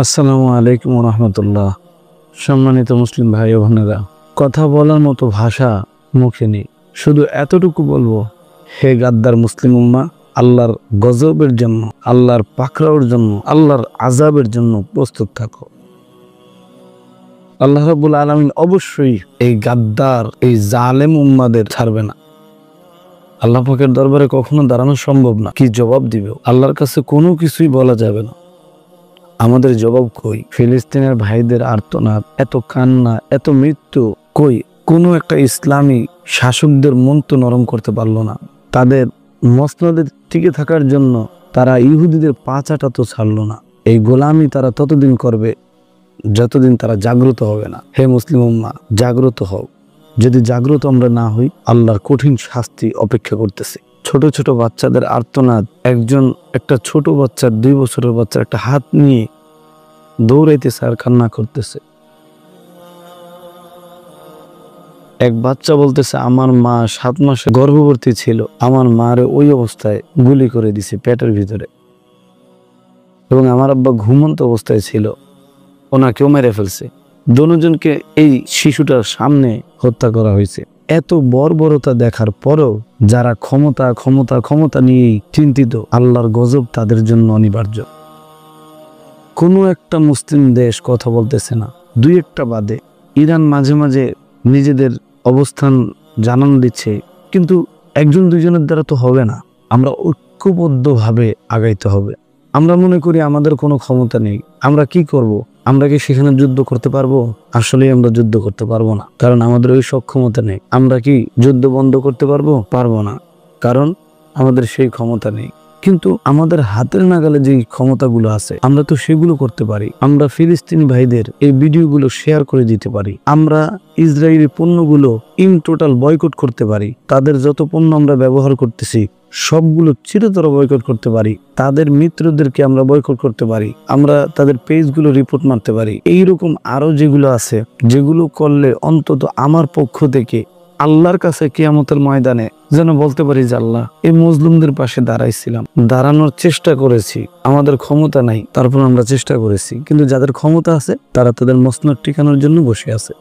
আসসালামু আলাইকুম রহমতুল্লাহ। সম্মানিত মুসলিম ভাই ও বোনেরা, কথা বলার মতো ভাষা মুখে নেই, শুধু এতটুকু বলবো, হে গাদ্দার মুসলিম উম্মাহ, আল্লাহর গজবের জন্য, আল্লাহর পাকড়াওর জন্য, আল্লাহর আযাবের জন্য প্রস্তুত থাকো। আল্লাহ রাব্বুল আলামিন অবশ্যই এই গাদ্দার, এই জালেম উম্মাদের ছাড়বে না। আল্লাহ পাকের দরবারে কখনো দাঁড়ানো সম্ভব না। কি জবাব দিবে? আল্লাহর কাছে কোনো কিছুই বলা যাবে না। আমাদের জবাব কই? ফিলিস্তিনের ভাইদের আর্তনাদ, এত কান্না, এত মৃত্যু কই? কোনো একটা ইসলামী শাসকদের মন তো নরম করতে পারলো না। তাদের মসনদে টিকে থাকার জন্য তারা ইহুদিদের পা চাটা তো ছাড়লো না। এই গোলামি তারা ততদিন করবে যতদিন তারা জাগ্রত হবে না। হে মুসলিম উম্মাহ, জাগ্রত হও। যদি জাগ্রত আমরা না হই, আল্লাহর কঠিন শাস্তি অপেক্ষা করতেছে। ছোট ছোট বাচ্চাদের আর্তনাদ, একটা ছোট বাচ্চার 2 বছরের বাচ্চার একটা হাত নিয়ে দৌড়াইতেছে আর কান্না করতেছে। এক বাচ্চা বলতেছে, আমার মা 7 মাসে গর্ভবতী ছিল, আমার মারে ওই অবস্থায় গুলি করে দিছে পেটের ভিতরে, এবং আমার আব্বা ঘুমন্ত অবস্থায় ছিল, ওনাকেও মেরে ফেলছে। দুজনকে এই শিশুটার সামনে হত্যা করা হয়েছে। এত বর্বরতা দেখার পরেও যারা ক্ষমতা ক্ষমতা ক্ষমতা নিয়েই চিন্তিত, আল্লাহর গজব তাদের জন্য অনিবার্য। কোনো একটা মুসলিম দেশ কথা বলতেছে না, 2-1টা বাদে। ইরান মাঝে মাঝে নিজেদের অবস্থান জানান দিচ্ছে, কিন্তু 1-2জনের দ্বারা তো হবে না। আমরা ঐক্যবদ্ধভাবে আগাইতে হবে। আমরা মনে করি আমাদের কোনো ক্ষমতা নেই, আমরা কি করব? আমরা কি সেখানে যুদ্ধ করতে পারবো? আসলে আমরা যুদ্ধ করতে পারবো না, কারণ আমাদের ওই সক্ষমতা নেই। আমরা কি যুদ্ধ বন্ধ করতে পারবো? পারবো না, কারণ আমাদের সেই ক্ষমতা নেই। কিন্তু আমাদের হাতের নাগালে যে ক্ষমতাগুলো আছে, আমরা তো সেগুলো করতে পারি। আমরা ফিলিস্তিনি ভাইদের এই ভিডিওগুলো শেয়ার করে দিতে পারি। আমরা ইসরায়েলি পণ্যগুলো ইন টোটাল বয়কট করতে পারি। তাদের যত পণ্য আমরা ব্যবহার করতেছি সবগুলো চিরতর বয়কট করতে পারি। তাদের মিত্রদেরকে আমরা বয়কট করতে পারি। আমরা তাদের পেজগুলো রিপোর্ট মারতে পারি। এইরকম আরো যেগুলো আছে, যেগুলো করলে অন্তত আমার পক্ষ থেকে আল্লাহর কাছে কিয়ামতের ময়দানে যেন বলতে পারি যে আল্লাহ, এই মজলুমদের পাশে দাঁড়াইছিলাম, দাঁড়ানোর চেষ্টা করেছি। আমাদের ক্ষমতা নাই, তারপর আমরা চেষ্টা করেছি। কিন্তু যাদের ক্ষমতা আছে তারা তাদের মসনদ টিকানোর জন্য বসে আছে।